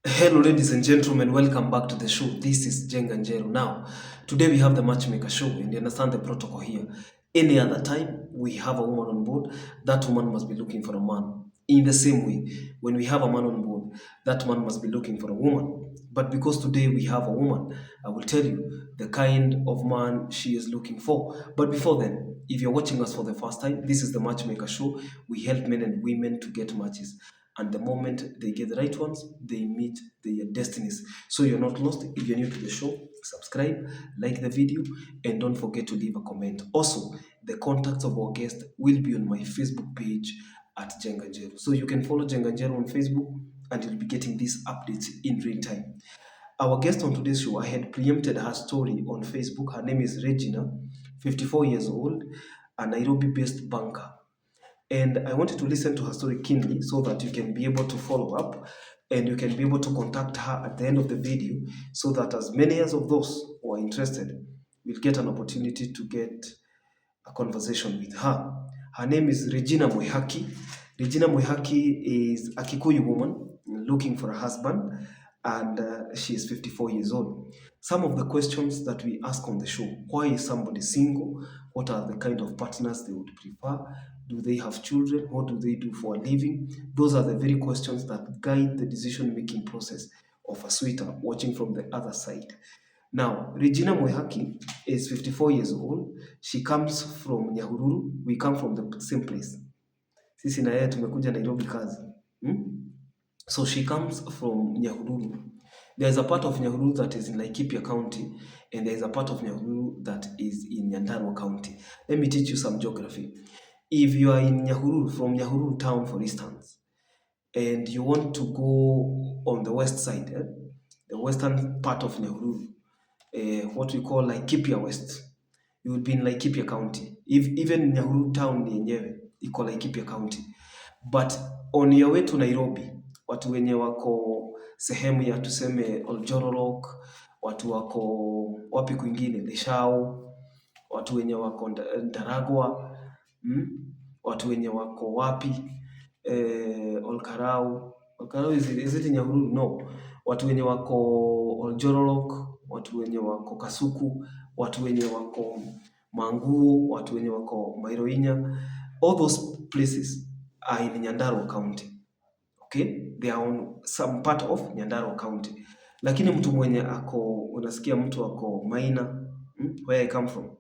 Hello, ladies and gentlemen, welcome back to the show. This is Jenga Njeru. Now, today we have the Matchmaker show, and you understand the protocol here. Any other time we have a woman on board, that woman must be looking for a man. In the same way, when we have a man on board, that man must be looking for a woman. But because today we have a woman, I will tell you the kind of man she is looking for. But before then, if you're watching us for the first time, this is the Matchmaker show. We help men and women to get matches, and the moment they get the right ones, they meet their destinies. So you're not lost. If you're new to the show, subscribe, like the video, and don't forget to leave a comment. Also, the contacts of our guest will be on my Facebook page at Jenganjero. So you can follow Jenganjero on Facebook, and you'll be getting these updates in real time. Our guest on today's show, I had preempted her story on Facebook. Her name is Regina, 54 years old, a Nairobi based banker. And I wanted to listen to her story keenly so that you can be able to follow up and you can be able to contact her at the end of the video so that as many as of those who are interested will get an opportunity to get a conversation with her. Her name is Regina Mwihaki. Regina Mwihaki is a Kikuyu woman looking for a husband, and she is 54 years old. Some of the questions that we ask on the show: why is somebody single? What are the kind of partners they would prefer? Do they have children? What do they do for a living? Those are the very questions that guide the decision making process of a sweeter watching from the other side. Now, Regina Moehaki is 54 years old. She comes from Nyahururu. We come from the same place. Sisi na yeye tumekuja Nairobi kazi. Hmm? So she comes from Nyahururu. There's a part of Nyahururu that is in Laikipia County, and there's a part of Nyahururu that is in Nyandarua County. Let me teach you some geography. If you are in Nyahururu, from Nyahururu town, for instance, and you want to go on the west side, the western part of Nyahururu, what we call Laikipia West. You will be in Laikipia County. If even Nyahururu town yenyewe iko Laikipia County. But on your way to Nairobi, watu wenye wako sehemu ya tuseme Oljororok, watu wako wapi kwingine Leshao, watu wenye wako Ndaragwa, watu wenye wako wapi Olkarau. Olkarau is it Nyahururu? No. Watu wenye wako Oljororok, watu wenye wako Kasuku, watu wenye wako Manguo, watu wenye wako Mairoinya, all those places are in Nyandarua County. Okay? They are on some part of Nyandarua County. Lakini mtu mwenye ako, unasikia mtu ako Maina, where I come from.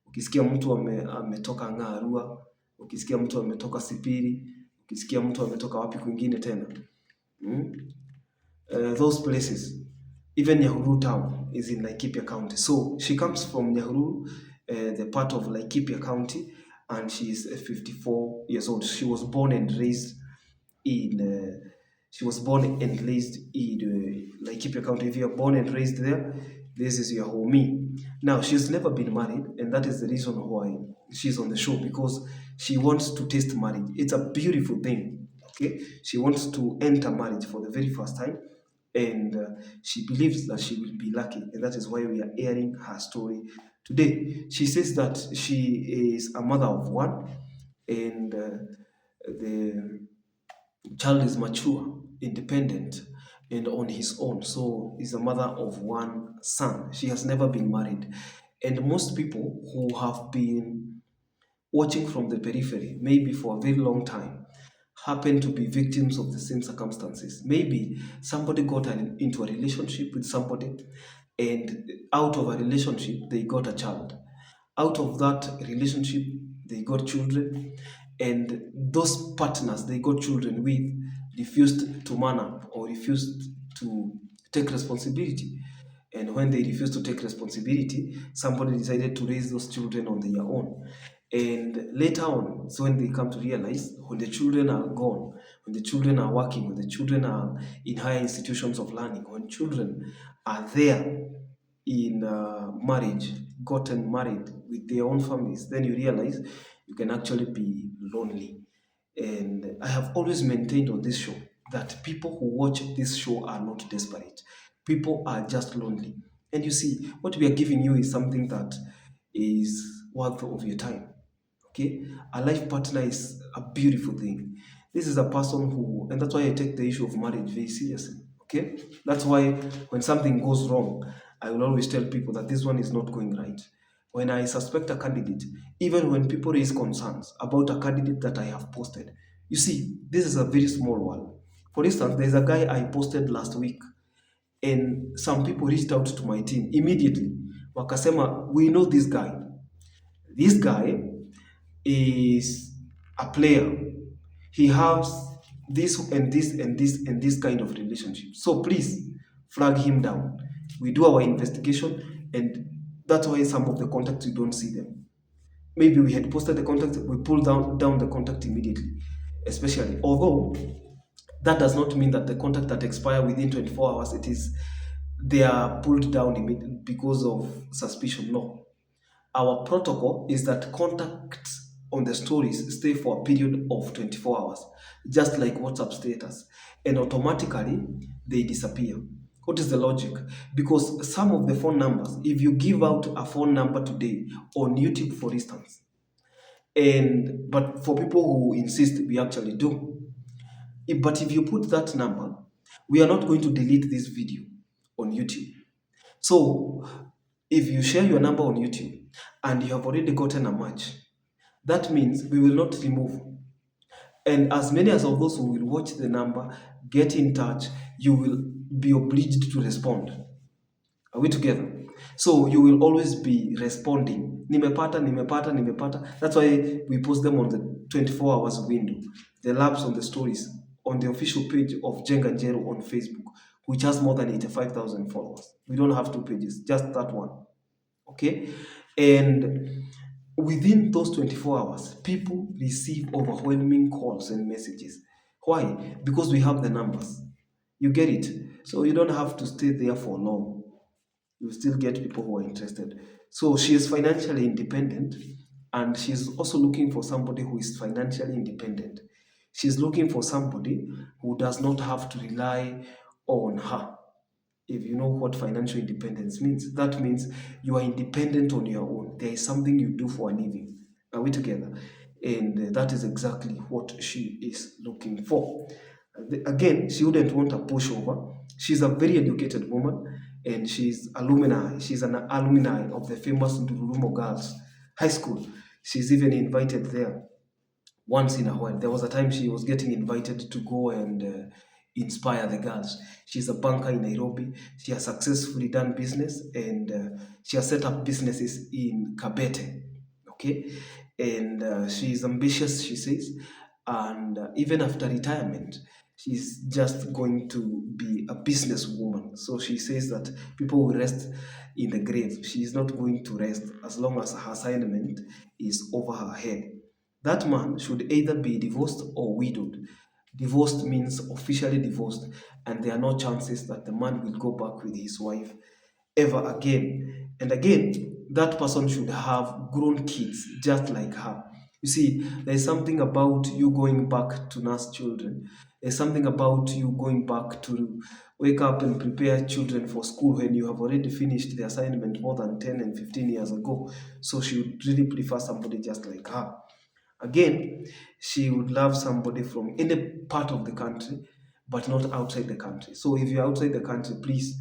Ukisikia mtu ametoka Ng'arua, ukisikia mtu ametoka Sipiri, ukisikia mtu ametoka wapi kwingine tena. Those places, even Nyahururu town is in Laikipia County. So she comes from Nyahururu, the part of Laikipia County, and she is 54 years old. She was born and raised in Laikipia County. If you are born and raised there, this is your homie. Now, she's never been married, and that is the reason why she's on the show, because she wants to taste marriage. It's a beautiful thing. Okay, she wants to enter marriage for the very first time, and she believes that she will be lucky, and that is why we are airing her story today. She says that she is a mother of one, and the child is mature, independent, and on his own. So is a mother of one son. She has never been married. And most people who have been watching from the periphery, maybe for a very long time, happen to be victims of the same circumstances. Maybe somebody got into a relationship with somebody, and out of a relationship, they got a child. Out of that relationship, they got children, and those partners they got children with refused to man up or refused to take responsibility. And when they refused to take responsibility, somebody decided to raise those children on their own. And later on, so when they come to realize, when the children are gone, when the children are working, when the children are in higher institutions of learning, when children are there in marriage, gotten married with their own families, then you realize you can actually be lonely. And I have always maintained on this show that people who watch this show are not desperate. People are just lonely. And you see, what we are giving you is something that is worth of your time. Okay? A life partner is a beautiful thing. This is a person who, and that's why I take the issue of marriage very seriously. Okay, that's why when something goes wrong, I will always tell people that this one is not going right. When I suspect a candidate, even when people raise concerns about a candidate that I have posted, you see, this is a very small one. For instance, there's a guy I posted last week, and some people reached out to my team immediately. Wakasema, we know this guy. This guy is a player. He has this and this and this and this kind of relationship. So please flag him down. We do our investigation, and that's why some of the contacts you don't see them. Maybe we had posted the contact, we pull down the contact immediately, especially. Although that does not mean that the contact that expire within 24 hours, it is they are pulled down immediately because of suspicion. No, our protocol is that contacts on the stories stay for a period of 24 hours, just like WhatsApp status, and automatically they disappear. What is the logic? Because some of the phone numbers, if you give out a phone number today on YouTube, for instance, and but for people who insist we actually do, but if you put that number, we are not going to delete this video on YouTube. So if you share your number on YouTube and you have already gotten a match, that means we will not remove. And as many as of those who will watch the number, get in touch, you will be obliged to respond. Are we together? So you will always be responding. Nimepata, nimepata, nimepata. That's why we post them on the 24 hours window. The labs on the stories on the official page of Jenga Njero on Facebook, which has more than 85,000 followers. We don't have two pages, just that one. Okay? And within those 24 hours, people receive overwhelming calls and messages. Why? Because we have the numbers. You get it? So you don't have to stay there for long. You still get people who are interested. So she is financially independent, and she's also looking for somebody who is financially independent. She's looking for somebody who does not have to rely on her. If you know what financial independence means, that means you are independent on your own. There is something you do for a living. Are we together? And that is exactly what she is looking for. Again, she wouldn't want a pushover. She's a very educated woman, and she's alumni. She's an alumni of the famous Ndururumo Girls High School. She's even invited there once in a while. There was a time she was getting invited to go and inspire the girls. She's a banker in Nairobi. She has successfully done business, and she has set up businesses in Kabete. Okay, and she is ambitious, she says, and even after retirement, she's just going to be a businesswoman. So she says that people will rest in the grave. She is not going to rest as long as her assignment is over her head. That man should either be divorced or widowed. Divorced means officially divorced, and there are no chances that the man will go back with his wife ever again. And again, that person should have grown kids just like her. You see, there's something about you going back to nurse children. There's something about you going back to wake up and prepare children for school when you have already finished the assignment more than 10 and 15 years ago. So she would really prefer somebody just like her. Again, she would love somebody from any part of the country, but not outside the country. So if you're outside the country, please,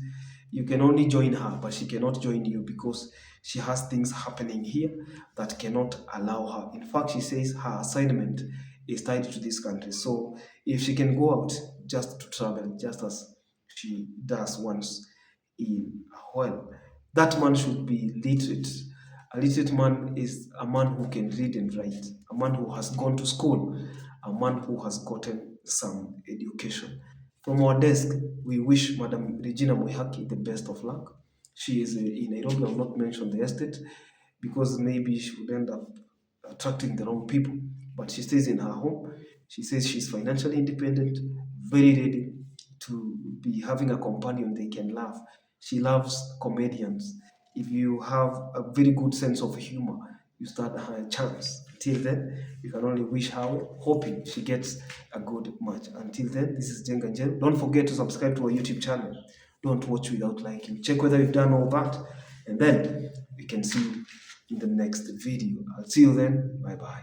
you can only join her, but she cannot join you because she has things happening here that cannot allow her. In fact, she says her assignment is tied to this country. So if she can go out just to travel, just as she does once in a while, that man should be literate. A literate man is a man who can read and write, a man who has gone to school, a man who has gotten some education. From our desk, we wish Madam Regina Moihaki the best of luck. She is in Nairobi. I will not mention the estate because maybe she would end up attracting the wrong people. But she stays in her home. She says she's financially independent, very ready to be having a companion they can laugh. She loves comedians. If you have a very good sense of humor, you start her a chance. Till then, you can only wish her well, hoping she gets a good match. Until then, this is Jenga Jen. Don't forget to subscribe to our YouTube channel. Don't watch without liking. Check whether you've done all that, and then we can see you in the next video. I'll see you then. Bye bye.